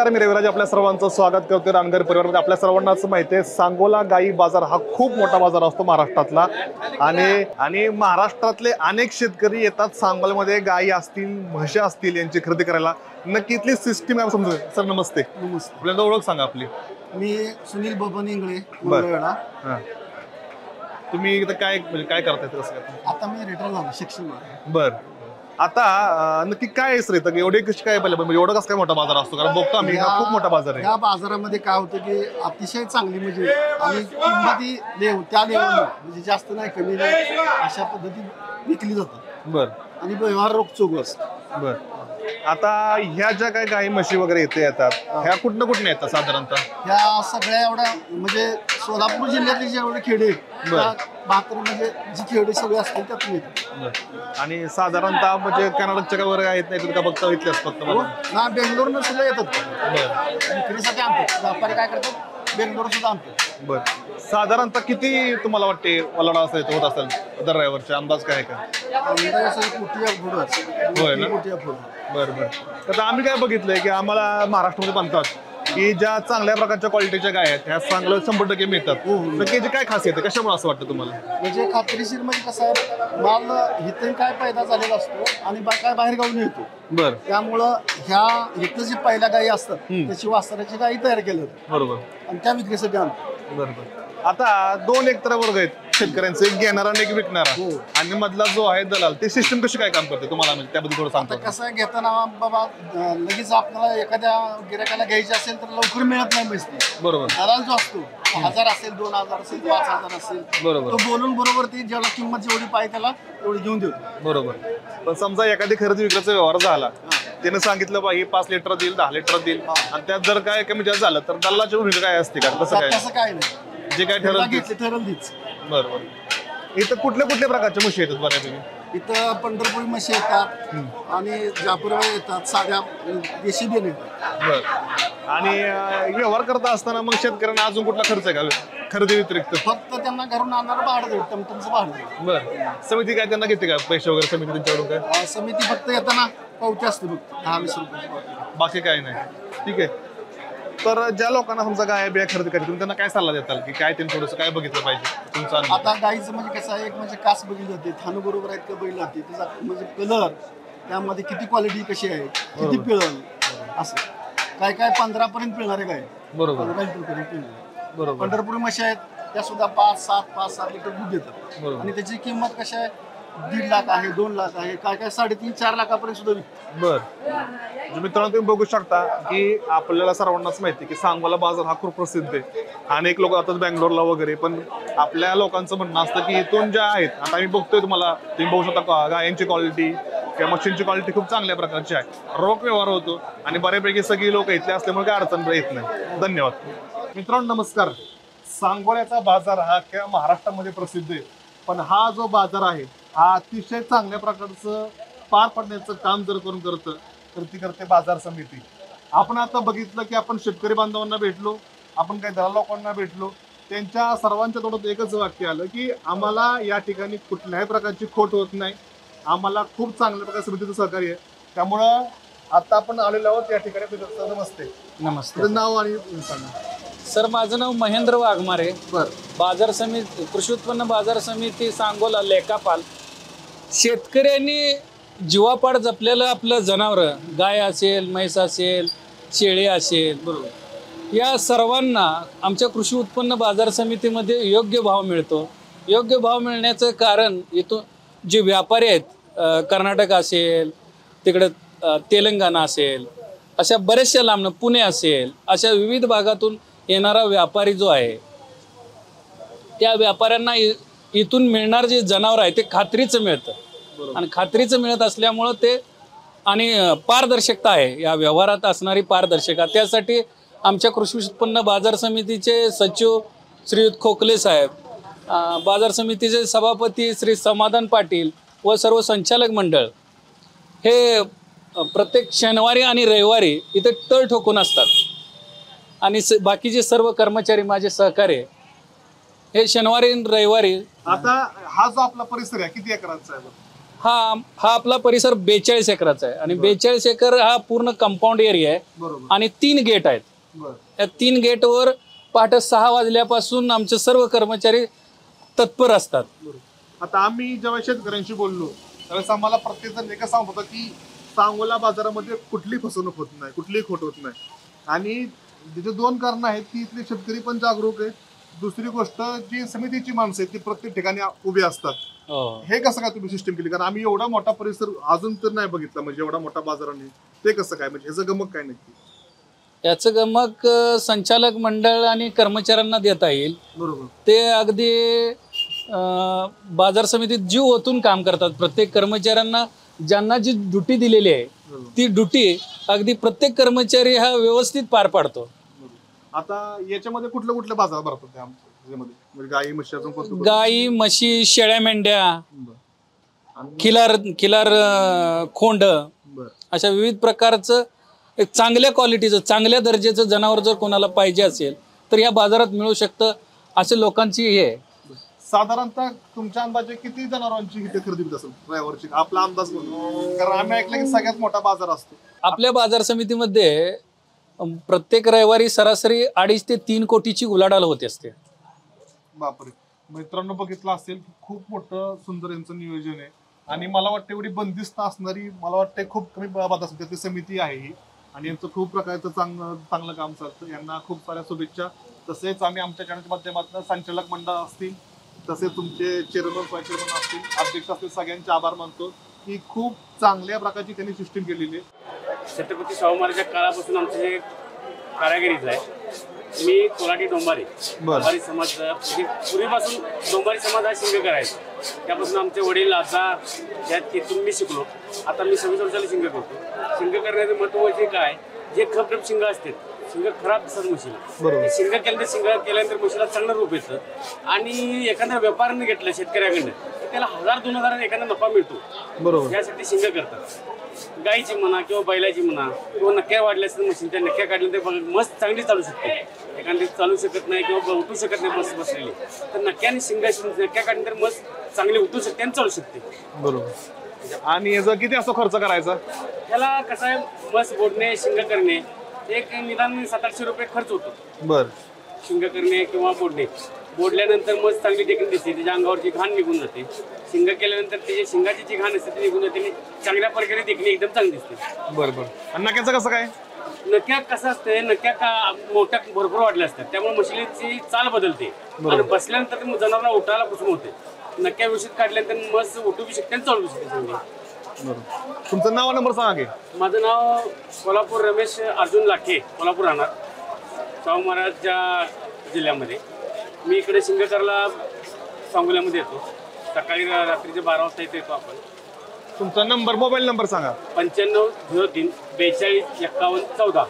नमस्कार, मी रविराज आपल्या सर्वांचं स्वागत करतोय रानगर परिवारामध्ये। आपल्या सर्वांनाच माहिती आहे सांगोला गाई बाजार हा खूप मोठा बाजार असतो महाराष्ट्रातला आणि महाराष्ट्रातले अनेक शेतकरी येतात सांगोल्यामध्ये गाई असतील म्हशी असतील यांची खरेदी करायला। नक्की इथली सिस्टीम आहे समजून। सर नमस्ते। नमस्ते, आपल्याला ओळख सांगा आपली। मी सुनील बबन इंगळे बरं. मंगळवेढा। तुम्ही इथं काय म्हणजे काय करताय कसं? आता मी रिटायर झालो शिक्षण। बर, आता नक्की काय असतं इथं एवढे कशी काय म्हणजे एवढं कसं काय मोठा बाजार असतो? कारण बघतो आम्ही खूप मोठा बाजार आहे। या बाजारामध्ये काय होतं की अतिशय चांगली म्हणजे आणि किंमती त्या लेवल म्हणजे जास्त नाही कमी नाही अशा पद्धतीत विकली जातात। बर, आणि व्यवहार रोखचोक असतो। बर, आता ह्या ज्या काही गाई म्हशी वगैरे इथे येतात ह्या कुठनं येतात साधारणतः? ह्या सगळ्या एवढ्या म्हणजे सोलापूर जिल्ह्यातले जेवढे खेडे बहात्तर म्हणजे जी खेडे सगळे असतील त्यातून येतात। आणि साधारणतः म्हणजे कर्नाटकच्या काय वगैरे आहेत नाही का फक्त इथल्याच फक्त? ना बेंगलोरनं सुद्धा येतात विक्रीसाठी आणतात। व्यापारी काय करतात बेंगलोर सुद्धा आणतात। बर, साधारणतः किती तुम्हाला वाटते वलाडा असेल होत असेल दर ड्रायव्हरचा अंदाज काय का? होय ना? बरं बरं, तर आम्ही काय बघितलंय की आम्हाला महाराष्ट्रामध्ये म्हणतात की ज्या चांगल्या प्रकारच्या क्वालिटीच्या गाय आहेत ह्या चांगलं 100% मिळतात। त्याची काय खासियत आहे, कशामुळे असं वाटतं तुम्हाला? म्हणजे खात्रीशीर म्हणजे कसं आहे माल इथे काय पैदा झालेला असतो आणि काय बाहेर गावून येतो। बरं, त्यामुळं ह्या इथं जी पहिल्या गायी असतात त्याची वासराची गायी तयार केली होती बरोबर, आणि त्या विक्रीसाठी आणतो। बरोबर। आता दोन एकतर वर्ग आहेत शेतकऱ्यांचे, एक घेणारा आणि एक विकणारा, आणि मधला जो आहे दलाल, ते सिस्टम कशी काय काम करते तुम्हाला म्हणजे त्याबद्दल थोडं सांगतो? आता कसं घेताना बाबा लगेच आपल्याला एखाद्या गिरायकाला घ्यायची असेल तर लवकर मिळत नाही पैसे। बरोबर, दलाल जो असतो 1000 असेल 2000 असेल 5000 असेल बरोबर, तो बोलून बरोबर ती ज्याला किंमत जेवढी पाहिजे त्याला तेवढी घेऊन देतो। बरोबर। पण समजा एखादी खरेदी विक्रीचा व्यवहार झाला, त्याने सांगितलं बाई 5 लिटर देईल 10 लिटर देईल आणि त्यात जर काय कमी जास्त झालं तर दलालाची भूमिका काय असते का? तसं काय नाही, जे काय ठरवलं तीच। बरोबर। इथं कुठल्या प्रकारच्या म्हशी येतात बऱ्यापैकी? इथं पंढरपुरी म्हशी येतात आणि जाफरवाडी येतात, साध्या देशी बेन येतात। बर, आणि व्यवहार करता असताना मग शेतकऱ्यांना अजून कुठला खर्च आहे का खरेदी व्यतिरिक्त? फक्त त्यांना घरून आणणार भाडं देऊ, टमटमचं भाडं। बर, समिती काय त्यांना घेते का पैसे वगैरे समिती त्यांच्याकडून काय? समिती फक्त येताना पावती असते फक्त 10-20 रुपये, बाकी काय नाही। ठीक आहे, तर ज्या लोकांना समजा गाय बिया खरेदी करायची तुम्ही त्यांना काय सल्ला देताल की काय त्यांनी थोडंसं काय बघितलं पाहिजे तुमचा? आता गाईचं म्हणजे कसं आहे, एक म्हणजे कास बघितली जाते, थानू बरोबर आहेत का बैल जाते, त्याचा म्हणजे कलर, त्यामध्ये किती क्वालिटी कशी आहे, किती पिळल असं काय 15 पर्यंत पिळणारे गाय। बरोबर, 15 लिटर पर्यंत पिळणार। बरोबर, पंढरपुरी म्हशी आहेत त्या सुद्धा 5-7 लिटर दूध देतात आणि त्याची किंमत कशी आहे 1.5 लाख आहे, 2 लाख आहे, काय 3.5-4 लाखापर्यंत सुद्धा विकतात। बर, मित्रांनो तुम्ही बघू शकता की आपल्याला सर्वांनाच माहिती की सांगोला बाजार हा खूप प्रसिद्ध आहे। अनेक लोक जातात बेंगलोरला वगैरे, पण आपल्या लोकांचं म्हणणं असतं की इथून ज्या आहेत, आता मी बघतोय तुम्ही बघू शकता गायांची क्वालिटी किंवा मशीनची क्वालिटी खूप चांगल्या प्रकारची आहे, रोख व्यवहार होतो आणि बऱ्यापैकी सगळी लोक इथले असल्यामुळे काय अडचण येत नाही। धन्यवाद। मित्रांनो नमस्कार। सांगोल्याचा बाजार हा किंवा महाराष्ट्रामध्ये प्रसिद्ध आहे, पण हा जो बाजार आहे हा अतिशय चांगल्या प्रकारचं पार पडण्याचं काम जर करून करते बाजार समिती। आपण आता बघितलं की आपण शेतकरी बांधवांना भेटलो, आपण काही दलाल लोकांना भेटलो, त्यांच्या सर्वांच्या तोंडात एकच वाक्य आलं की आम्हाला या ठिकाणी कुठल्याही प्रकारची खोट होत नाही, आम्हाला खूप चांगल्या प्रकारे समितीचं सहकार्य आहे। त्यामुळं आता आपण आलेलो आहोत या ठिकाणी। नमस्ते। नमस्ते। नाव आणि सांगा सर, माझं नाव महेंद्र वाघमारे। बर, बाजार समिती कृषी उत्पन्न बाजार समिती सांगोला लेखापाल। शेतकऱ्यांनी जीवापाड जपलेलं आपलं जनावर, गाय असेल, म्हैस असेल, शेळी असेल, बरोबर, या सर्वांना आमच्या कृषी उत्पन्न बाजार समितीमध्ये योग्य भाव मिळतो। योग्य भाव मिळण्याचं कारण इथून जे व्यापारी आहेत, कर्नाटक असेल, तिकडे तेलंगणा असेल, अशा बऱ्याचशा लांबनं, पुणे असेल, अशा विविध भागातून येणारा व्यापारी जो आहे त्या व्यापाऱ्यांना इथून मिळणार जे जनावर आहे ते खात्रीचं मिळतं आणि खात्रीचं मिळत असल्यामुळं ते आणि पारदर्शकता आहे या व्यवहारात असणारी पारदर्शकता। त्यासाठी आमच्या कृषी उत्पन्न बाजार समितीचे सचिव श्रीयुत खोकले साहेब, बाजार समितीचे सभापती श्री समाधान पाटील व सर्व संचालक मंडळ हे प्रत्येक शनिवारी आणि रविवारी इथे तळ ठोकून असतात आणि बाकीचे सर्व कर्मचारी माझे सहकारी हे शनिवारी आणि रविवारी। आता हा जो आपला परिसर आहे किती एकरांचा आहे? हा हा आपला परिसर 42 एकराचा आहे आणि 42 एकर हा पूर्ण कंपाऊंड एरिया आहे बरोबर. आणि 3 गेट आहेत. बरं. या 3 गेटवर पहाटे 6 वाजल्यापासून आमचे सर्व कर्मचारी तत्पर असतात. आता आम्ही जेव्हा शेतकऱ्यांशी बोललो त्यावेळेस आम्हाला प्रत्येक जण एकच सांगत होता की सांगोला बाजारामध्ये कुठली फसवणूक होत नाही, कुठलीही खोट होत नाही. आणि तिथे 2 कारणं आहेत की इथले शेतकरी पण जागरूक आहेत. दुसरी गोष्ट जी समितीची माणसं आहेत ती प्रत्येक ठिकाणी उभी असतात. हे कसं काय तुम्ही सिस्टम केली? कारण आम्ही एवढा मोठा परिसर अजून तर नाही बघितला, म्हणजे एवढा मोठा बाजाराने ते कसं काय, म्हणजे ह्याचं गमक काय नक्की? याचं गमक संचालक मंडळ आणि कर्मचाऱ्यांना देता येईल. बरोबर. ते अगदी बाजार समितीत जीव ओतून काम करतात. प्रत्येक कर्मचाऱ्यांना ज्यांना जी ड्युटी दिलेली आहे ती ड्युटी अगदी प्रत्येक कर्मचारी हा व्यवस्थित पार पाडतो. आता याच्यामध्ये कुठले बाजार भरतात ते आमच्या ह्याच्यामध्ये? म्हणजे गाई म्हशी अजून कोणतं? गाई, म्हशी, शेळ्या, मेंढ्या, आणि खिलार खोंड बरं. अशा विविध प्रकारचं एक चांगल्या क्वालिटीचं चांगल्या दर्जाचं जनावर जर कोणाला पाहिजे असेल तर या बाजारात मिळू शकतं. असे लोकांची हे आहे. साधारणतः तुमच्या अंदाजे किती जनावरांची इथे खरेदी होत असेल ड्रायव्हरची? आपला अंदाज म्हणून, कारण आम्ही ऐकलं की सगळ्यात मोठा बाजार असतो आपल्या बाजार समितीमध्ये. प्रत्येक रविवारी सरासरी 2.5 ते 3 कोटीची उलाढाल होते असते. बापरे. मित्रांनो बघितलं असेल खूप मोठं सुंदर यांचं नियोजन आहे. आणि मला वाटतं एवढी बंदिस्त असणारी, मला वाटतं खूप कमी बाजार समिती समिती आहे ही. आणि यांचं खूप प्रकारचं चांगलं काम चालतं. यांना खूप साऱ्या शुभेच्छा. तसेच आम्ही आमच्या चॅनलच्या माध्यमातून संचालक मंडळ असतील, तसेच तुमचे चेअरमन चेअरमन असतील, अध्यक्ष असतील, सगळ्यांचे आभार मानतो की खूप चांगल्या प्रकारची त्यांनी सिस्टीम केलेली आहे. छत्रपती शाहू महाराजांच्या काळापासून आमचं हे कारागिरीच आहे. मी कोलाटी डोंबारी समाज, पूर्वीपासून डोंबारी समाज हा शिंग करायचा. त्यापासून आमचे वडील आजा त्यात तिथून मी शिकलो. आता मी 26 वर्षाला शिंग करतो. शिंग करण्याचं महत्त्व म्हणजे काय, जे खपखप शिंग असते शिंग खराब दिसतात म्हशीला. शिंग केल्यानंतर म्हशीला चांगलं रूप येतं. आणि एखाद्या व्यापाऱ्याने घेतलं शेतकऱ्याकडनं त्याला 1000-2000 एखादा नफा मिळतो. बरोबर. यासाठी शिंग करतात. गाईची म्हणा किंवा बैलाची म्हणा किंवा नक्क्या वाढल्या असतील मशीन, त्या नक्क्या काढल्यानंतर मस्त चांगली चालू शकते. एखादी चालू शकत नाही किंवा उठू शकत नाही मस्त बसलेली, तर नक्क्याने शिंगाची नक्क्या काढल्यानंतर मस्त चांगली उठू शकते आणि चालू शकते. बरोबर. आणि याचा किती असं खर्च करायचा? त्याला कसं आहे, मस्त बोडणे शिंग करणे एक निदान 700-800 रुपये खर्च होतो. बरं. शिंग करणे किंवा बोडणे. बोडल्यानंतर मस्त चांगली टेकून दिसते, त्याच्या अंगावरची घाण निघून जाते. शिंग केल्यानंतर त्याची शिंगाची जी घाण असते ती निघून जाते. चांगल्या प्रकारे देखणी एकदम चांगली दिसते. बरोबर. आणि नक्याचं कसं काय? नक्या कसं असते, नक्या का मोठ्या भरपूर वाढल्या असतात, त्यामुळे मशिलीची चाल बदलते आणि बसल्यानंतर जनावरांना उठायला कुसुम होते. नक्या व्यवस्थित काढल्यानंतर मस्त उठू बी शकते आणि चालू शकते चांगली. तुमचं नाव नंबर सांगा की? माझं नाव कोल्हापूर रमेश अर्जुन लाखे, कोल्हापूर राहणार, शाहू महाराजच्या जिल्ह्यामध्ये. मी इकडे शिंगकरला सांगोल्यामध्ये येतो. सकाळी रात्रीचे 12 वाजता इथे येतो आपण. तुमचा नंबर, मोबाईल नंबर सांगा? 9503 42 51 14.